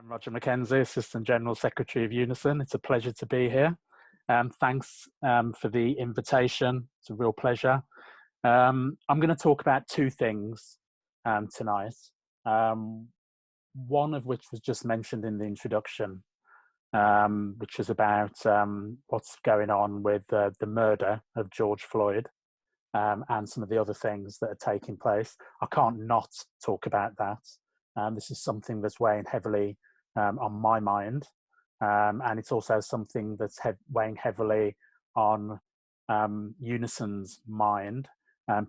I'm Roger McKenzie, Assistant General Secretary of Unison. It's a pleasure to be here. Thanks for the invitation. It's a real pleasure. I'm going to talk about two things tonight, one of which was just mentioned in the introduction, which is about what's going on with the murder of George Floyd and some of the other things that are taking place. I can't not talk about that. This is something that's weighing heavily on my mind, and it's also something that's weighing heavily on Unison's mind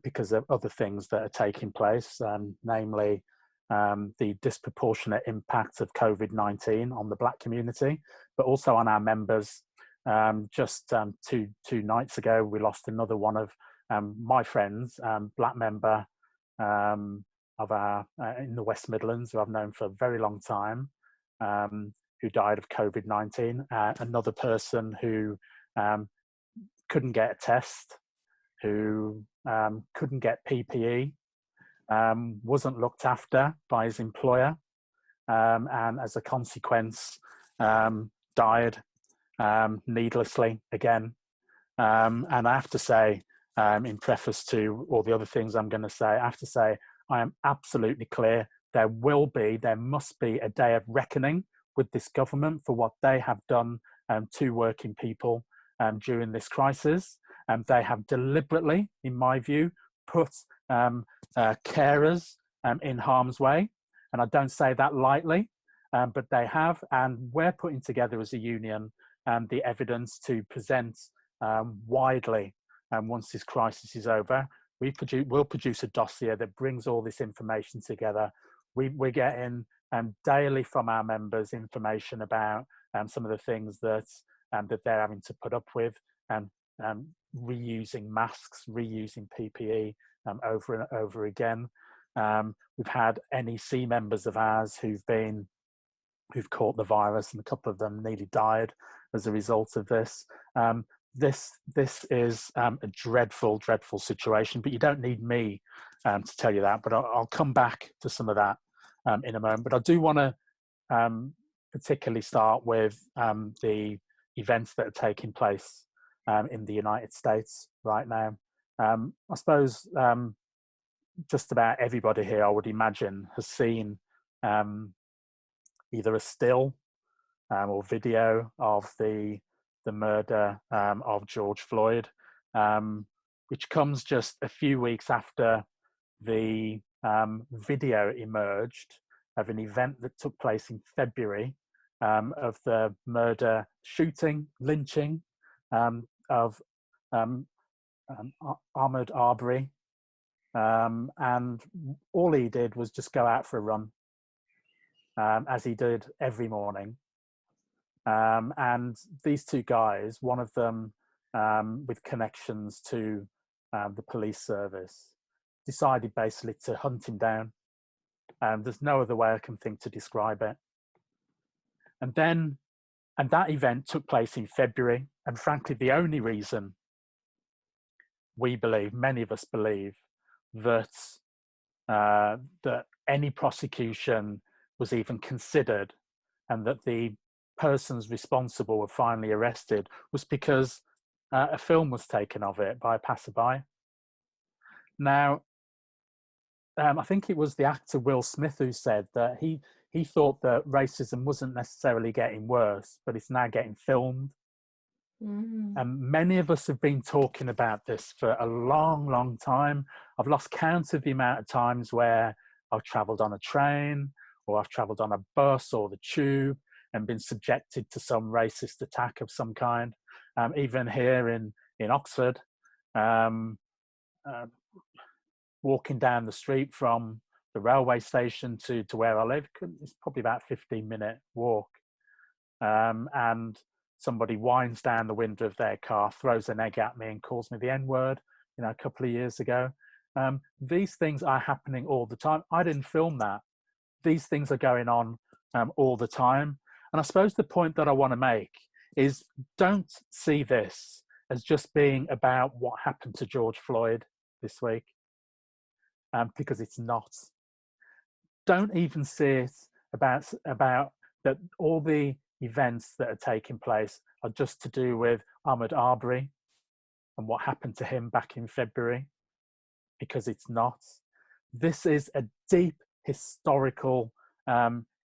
because of other things that are taking place, namely the disproportionate impact of COVID-19 on the Black community, but also on our members. Just two nights ago, we lost another one of my friends, Black member of our in the West Midlands, who I've known for a very long time, who died of COVID-19. Another person who couldn't get a test, who couldn't get PPE, wasn't looked after by his employer, and as a consequence, died needlessly again. And I have to say, in preface to all the other things I'm going to say, I have to say I am absolutely clear there must be a day of reckoning with this government for what they have done to working people during this crisis. They have deliberately, in my view, put carers in harm's way. And I don't say that lightly, but they have. And we're putting together as a union the evidence to present widely once this crisis is over. We'll produce a dossier that brings all this information together. We're getting daily from our members information about some of the things that they're having to put up with, reusing masks, reusing PPE over and over again. We've had NEC members of ours who've caught the virus, and a couple of them nearly died as a result of this. This is a dreadful, dreadful situation, but you don't need me to tell you that, but I'll come back to some of that in a moment. But I do want to particularly start with the events that are taking place in the United States right now. I suppose just about everybody here, I would imagine, has seen either a still or video of the murder of George Floyd, which comes just a few weeks after the video emerged of an event that took place in February of the lynching of Ahmaud Arbery. And all he did was just go out for a run, as he did every morning. And these two guys, one of them with connections to the police service, decided basically to hunt him down. There's no other way I can think to describe it. And that event took place in February. And frankly, the only reason many of us believe, that any prosecution was even considered and that the persons responsible were finally arrested was because a film was taken of it by a passerby. Now, I think it was the actor Will Smith who said that he thought that racism wasn't necessarily getting worse, but it's now getting filmed. And many of us have been talking about this for a long, long time. I've lost count of the amount of times where I've travelled on a train, or I've travelled on a bus or the tube and been subjected to some racist attack of some kind. Even here in Oxford, walking down the street from the railway station to where I live, it's probably about a 15-minute walk. And somebody winds down the window of their car, throws an egg at me and calls me the N-word, a couple of years ago. These things are happening all the time. I didn't film that. These things are going on all the time. And I suppose the point that I want to make is, don't see this as just being about what happened to George Floyd this week, because it's not. Don't even see it about that all the events that are taking place are just to do with Ahmaud Arbery and what happened to him back in February, because it's not. This is a deep historical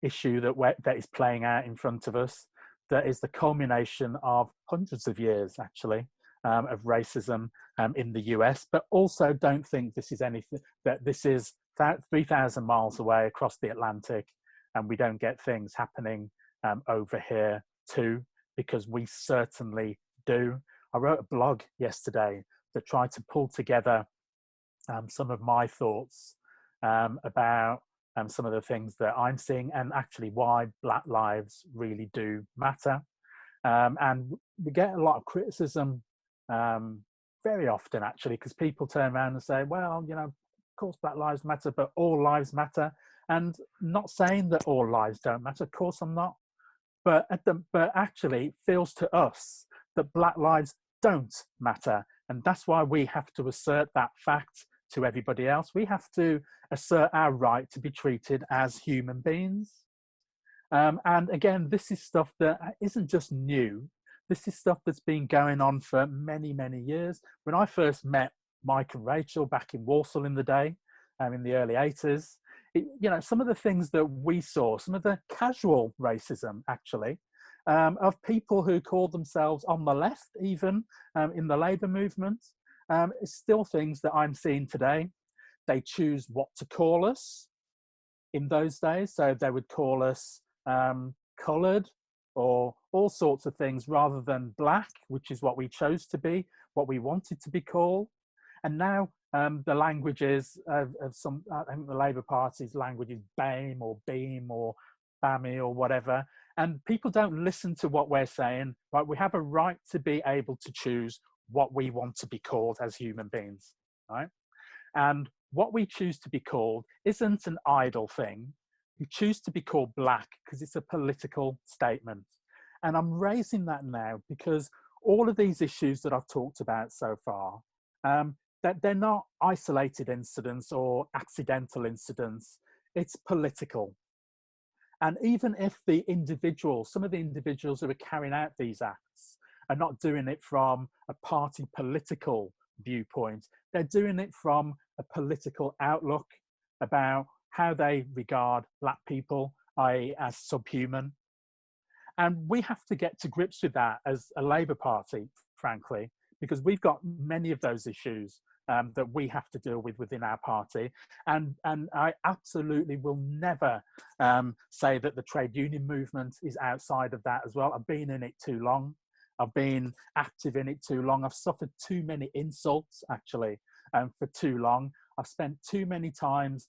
issue that is playing out in front of us, that is the culmination of hundreds of years, actually, of racism in the US. But also don't think this is anything, that this is 3,000 miles away across the Atlantic, and we don't get things happening over here too, because we certainly do. I wrote a blog yesterday that tried to pull together some of my thoughts about some of the things that I'm seeing, and actually why Black lives really do matter. And we get a lot of criticism very often, actually, because people turn around and say, well, you know, of course Black lives matter, but all lives matter. And not saying that all lives don't matter, of course I'm not. But actually it feels to us that Black lives don't matter. And that's why we have to assert that fact to everybody else. We have to assert our right to be treated as human beings. And again, this is stuff that isn't just new. This is stuff that's been going on for many, many years. When I first met Mike and Rachel back in Walsall in the day, in the early 80s, you know, some of the things that we saw, some of the casual racism, actually, of people who called themselves on the left, even in the labour movement, is still things that I'm seeing today. They choose what to call us in those days. So they would call us coloured or all sorts of things rather than black, which is what we chose to be, what we wanted to be called. And now the languages of some, I think the Labour Party's language is BAME or BEAM or BAMI or whatever. And people don't listen to what we're saying, right? We have a right to be able to choose what we want to be called as human beings, right? And what we choose to be called isn't an idle thing. We choose to be called black because it's a political statement. And I'm raising that now because all of these issues that I've talked about so far, that they're not isolated incidents or accidental incidents, it's political. And even if the individuals, some of the individuals who are carrying out these acts are not doing it from a party political viewpoint, they're doing it from a political outlook about how they regard Black people, i.e. as subhuman. And we have to get to grips with that as a Labour Party, frankly, because we've got many of those issues that we have to deal with within our party. And I absolutely will never say that the trade union movement is outside of that as well. I've been in it too long. I've been active in it too long. I've suffered too many insults, actually, for too long. I've spent too many times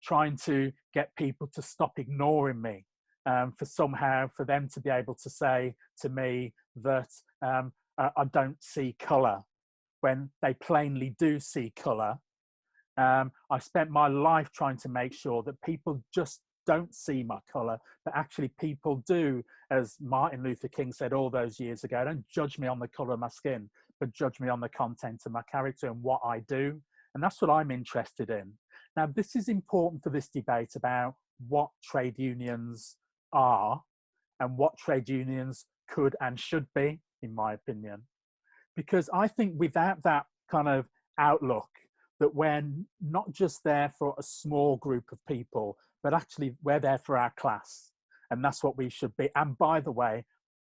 trying to get people to stop ignoring me, for them to be able to say to me that I don't see colour when they plainly do see colour. I spent my life trying to make sure that people just don't see my colour, but actually people do, as Martin Luther King said all those years ago, don't judge me on the colour of my skin, but judge me on the content of my character and what I do. And that's what I'm interested in. Now, this is important for this debate about what trade unions are and what trade unions could and should be, in my opinion. Because I think without that kind of outlook, that we're not just there for a small group of people, but actually we're there for our class. And that's what we should be. And by the way,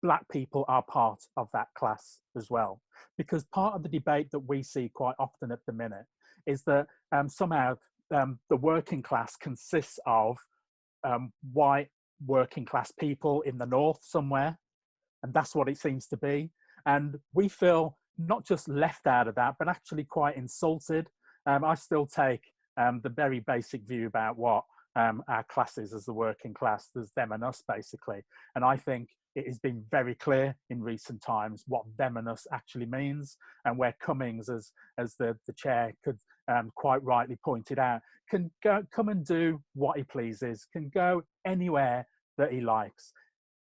Black people are part of that class as well. Because part of the debate that we see quite often at the minute is that somehow the working class consists of white working class people in the north somewhere. And that's what it seems to be. And we feel not just left out of that, but actually quite insulted. I still take the very basic view about what our class is as the working class. There's them and us, basically. And I think it has been very clear in recent times what them and us actually means, and where Cummings, as the chair could quite rightly pointed out, can come and do what he pleases, can go anywhere that he likes.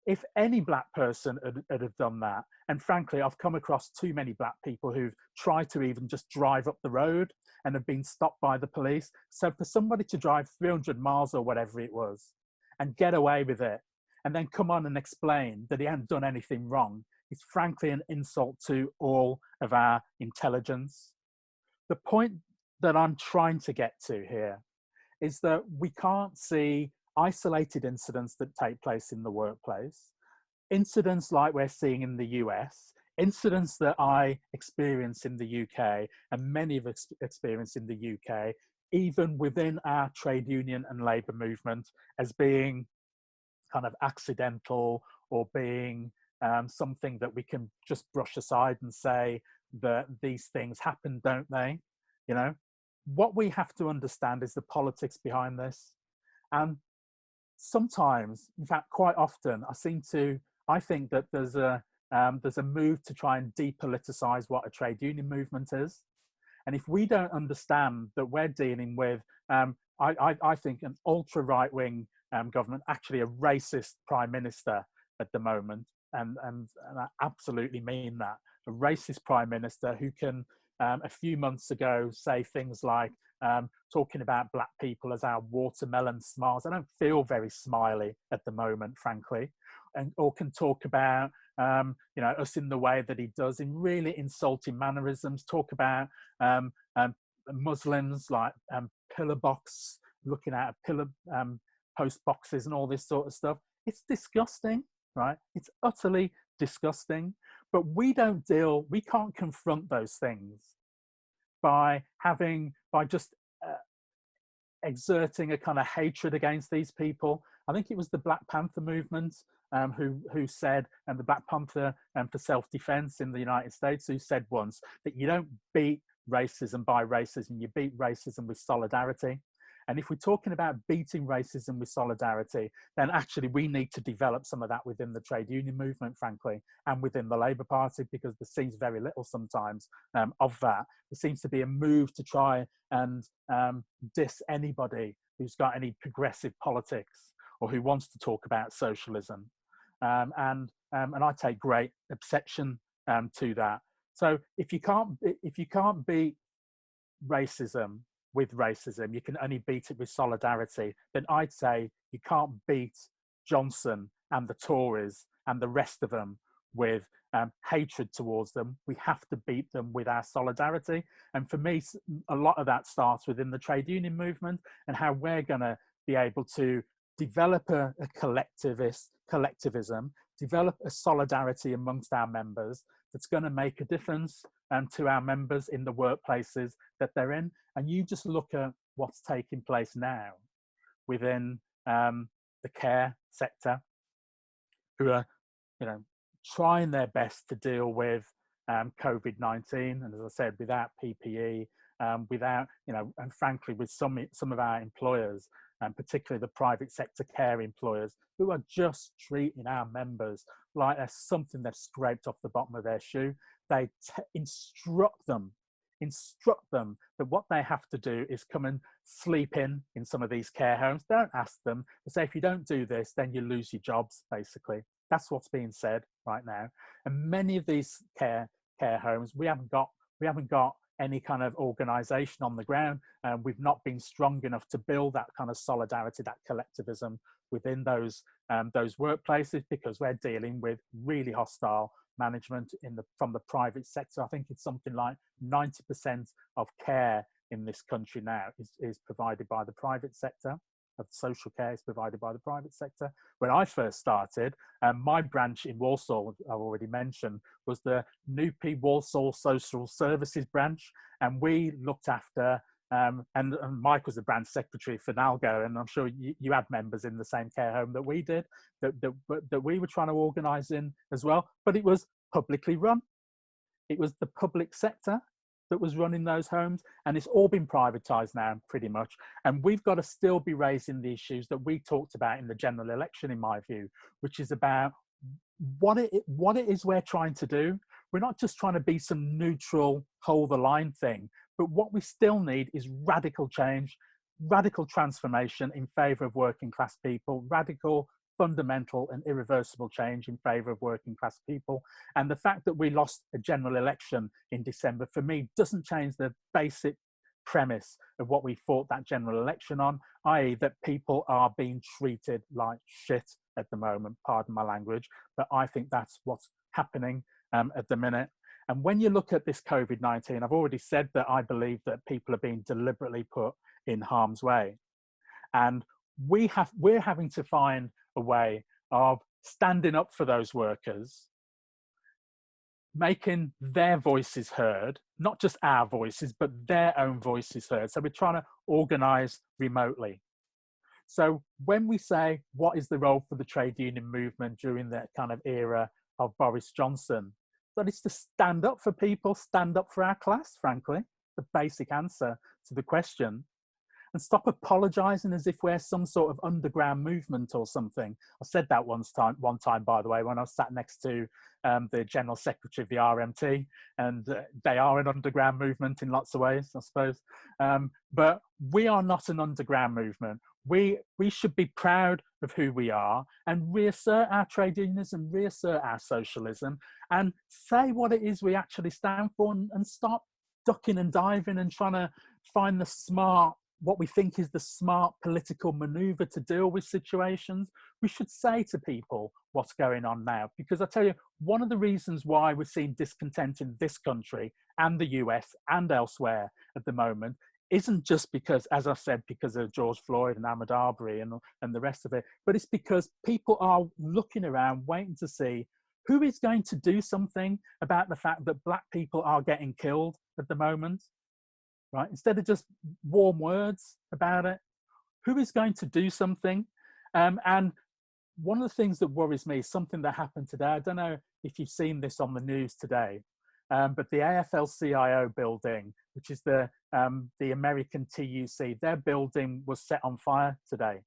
If any Black person had have done that, and frankly, I've come across too many Black people who've tried to even just drive up the road and have been stopped by the police. So for somebody to drive 300 miles or whatever it was and get away with it, and then come on and explain that he hadn't done anything wrong, is frankly an insult to all of our intelligence. The point that I'm trying to get to here is that we can't see isolated incidents that take place in the workplace, incidents like we're seeing in the US, incidents that I experience in the UK, and many of us experience in the UK, even within our trade union and labour movement, as being kind of accidental or being something that we can just brush aside and say that these things happen, don't they? You know, what we have to understand is the politics behind this. And sometimes, in fact, quite often, I think that there's a move to try and depoliticize what a trade union movement is. And if we don't understand that we're dealing with, I think, an ultra right-wing government, actually a racist prime minister at the moment, and I absolutely mean that, a racist prime minister who can, a few months ago, say things like, talking about black people as our watermelon smiles. I don't feel very smiley at the moment, frankly, or can talk about us in the way that he does, in really insulting mannerisms. Talk about Muslims like pillar box, looking at a pillar post boxes and all this sort of stuff. It's disgusting, right? It's utterly disgusting. But we can't confront those things by just exerting a kind of hatred against these people. I think it was the Black Panther movement who said, and the Black Panther for self-defense in the United States, who said once that you don't beat racism by racism, you beat racism with solidarity. And if we're talking about beating racism with solidarity, then actually we need to develop some of that within the trade union movement, frankly, and within the Labour Party, because there seems very little sometimes of that. There seems to be a move to try and diss anybody who's got any progressive politics or who wants to talk about socialism. And I take great exception to that. So if you can't beat racism with racism, you can only beat it with solidarity, then I'd say you can't beat Johnson and the Tories and the rest of them with hatred towards them. We have to beat them with our solidarity. And for me, a lot of that starts within the trade union movement and how we're going to be able to develop a collectivism, develop a solidarity amongst our members that's going to make a difference to our members in the workplaces that they're in. And you just look at what's taking place now within the care sector, who are, trying their best to deal with COVID-19, and as I said, without PPE, without, and frankly, with some of our employers, and particularly the private sector care employers, who are just treating our members like there's something they've scraped off the bottom of their shoe. They instruct them that what they have to do is come and sleep in some of these care homes. They don't ask them. They say, if you don't do this, then you lose your jobs, basically. That's what's being said right now. And many of these care homes, we haven't got any kind of organisation on the ground, and we've not been strong enough to build that kind of solidarity, that collectivism within those workplaces, because we're dealing with really hostile management from the private sector. I think it's something like 90% of care in this country now is provided by the private sector. Of social care is provided by the private sector. When I first started, my branch in Walsall, I've already mentioned, was the Newpie Walsall Social Services branch, and we looked after, and Mike was the branch secretary for Nalgo, and I'm sure you had members in the same care home that we did, that we were trying to organise in as well, but it was publicly run. It was the public sector that was running those homes, and it's all been privatised now, pretty much. And we've got to still be raising the issues that we talked about in the general election, in my view, which is about what it is we're trying to do. We're not just trying to be some neutral, hold the line thing, but what we still need is radical change, radical transformation in favour of working class people, radical, fundamental and irreversible change in favour of working class people. And the fact that we lost a general election in December, for me, doesn't change the basic premise of what we fought that general election on, i.e. that people are being treated like shit at the moment, pardon my language, but I think that's what's happening at the minute. And when you look at this COVID-19, I've already said that I believe that people are being deliberately put in harm's way. And we're having to find a way of standing up for those workers, making their voices heard, not just our voices, but their own voices heard. So we're trying to organize remotely. So when we say, what is the role for the trade union movement during that kind of era of Boris Johnson? That is to stand up for people, stand up for our class, frankly, the basic answer to the question. And stop apologizing as if we're some sort of underground movement or something. I said that one time, by the way, when I was sat next to the General Secretary of the RMT, and they are an underground movement in lots of ways, I suppose. But we are not an underground movement. We should be proud of who we are and reassert our trade unions and reassert our socialism and say what it is we actually stand for, and stop ducking and diving and trying to find the smart, what we think is the smart political maneuver to deal with situations. We should say to people what's going on now, because I tell you, one of the reasons why we're seeing discontent in this country and the US and elsewhere at the moment isn't just because, as I said, because of George Floyd and Ahmaud Arbery and the rest of it, but it's because people are looking around waiting to see who is going to do something about the fact that Black people are getting killed at the moment. Right? Instead of just warm words about it, who is going to do something? And one of the things that worries me is something that happened today. I don't know if you've seen this on the news today, but the AFL-CIO building, which is the American TUC, their building was set on fire today.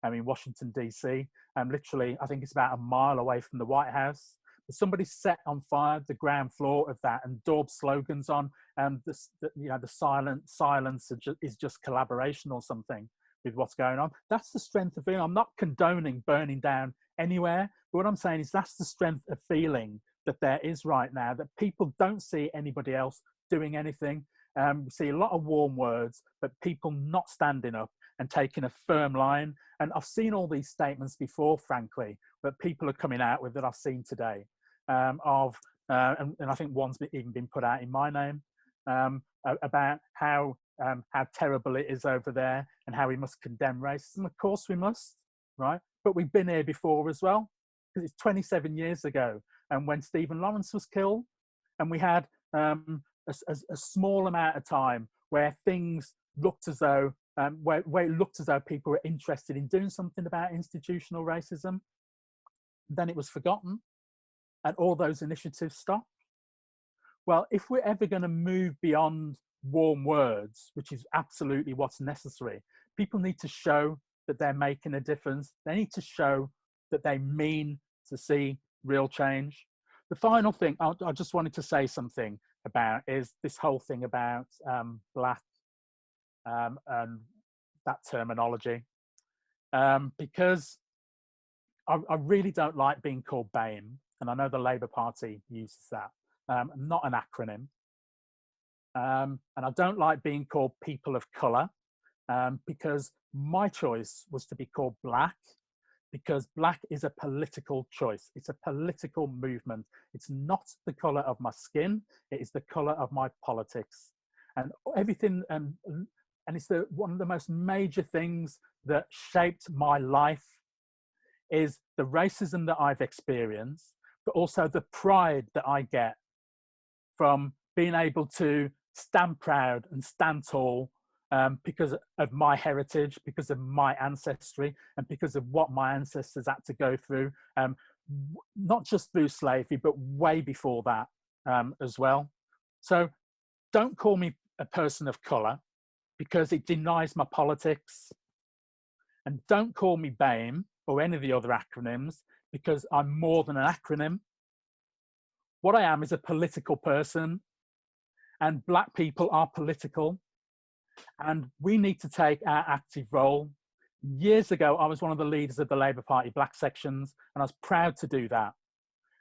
In Washington, DC. Literally, I think it's about a mile away from the White House. But somebody set on fire the ground floor of that and daubed slogans on, the silence is just collaboration or something with what's going on. That's the strength of feeling. I'm not condoning burning down anywhere, but what I'm saying is that's the strength of feeling that there is right now, that people don't see anybody else doing anything. We see a lot of warm words, but people not standing up and taking a firm line. And I've seen all these statements before, frankly, that people are coming out with that I've seen today, and I think one's even been put out in my name, about how terrible it is over there and how we must condemn racism. Of course we must, right? But we've been here before as well, because it's 27 years ago, and when Stephen Lawrence was killed, and we had a small amount of time where things looked as though, where it looked as though people were interested in doing something about institutional racism. Then it was forgotten, and all those initiatives stopped. Well, if we're ever going to move beyond warm words, which is absolutely what's necessary, people need to show that they're making a difference. They need to show that they mean to see real change. The final thing I just wanted to say something about is this whole thing about Black and that terminology, because I really don't like being called BAME, and I know the Labour Party uses that, not an acronym. And I don't like being called people of colour, because my choice was to be called Black, because Black is a political choice. It's a political movement. It's not the colour of my skin. It is the colour of my politics. And everything, and it's one of the most major things that shaped my life is the racism that I've experienced, but also the pride that I get from being able to stand proud and stand tall, because of my heritage, because of my ancestry, and because of what my ancestors had to go through, not just through slavery, but way before that as well. So don't call me a person of colour, because it denies my politics. And don't call me BAME or any of the other acronyms, because I'm more than an acronym. What I am is a political person, and Black people are political, and we need to take our active role. Years ago, I was one of the leaders of the Labour Party Black sections, and I was proud to do that.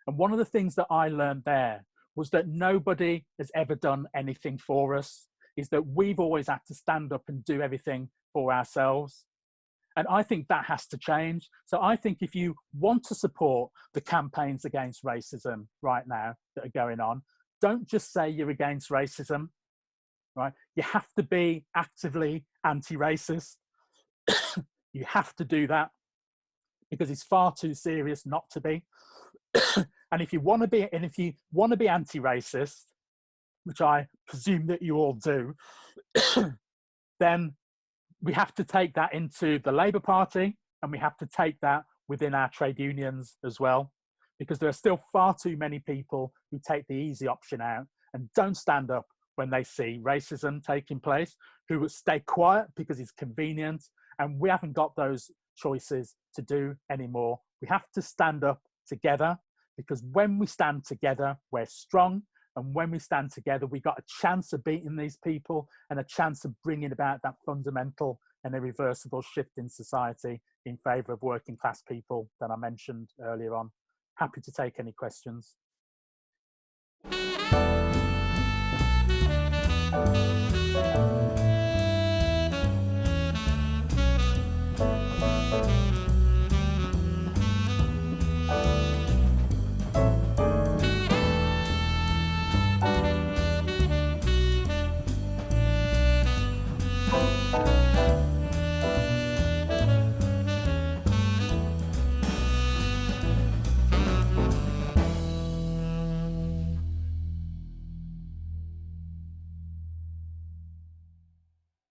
And one of the things that I learned there was that nobody has ever done anything for us. is that we've always had to stand up and do everything for ourselves. And I think that has to change. So I think if you want to support the campaigns against racism right now that are going on, don't just say you're against racism, right? You have to be actively anti-racist. You have to do that because it's far too serious not to be. And if you want to be, anti-racist, which I presume that you all do, then we have to take that into the Labour Party, and we have to take that within our trade unions as well, because there are still far too many people who take the easy option out and don't stand up when they see racism taking place, who will stay quiet because it's convenient, and we haven't got those choices to do anymore. We have to stand up together, because when we stand together, we're strong. And when we stand together, we got a chance of beating these people and a chance of bringing about that fundamental and irreversible shift in society in favour of working class people that I mentioned earlier on. Happy to take any questions.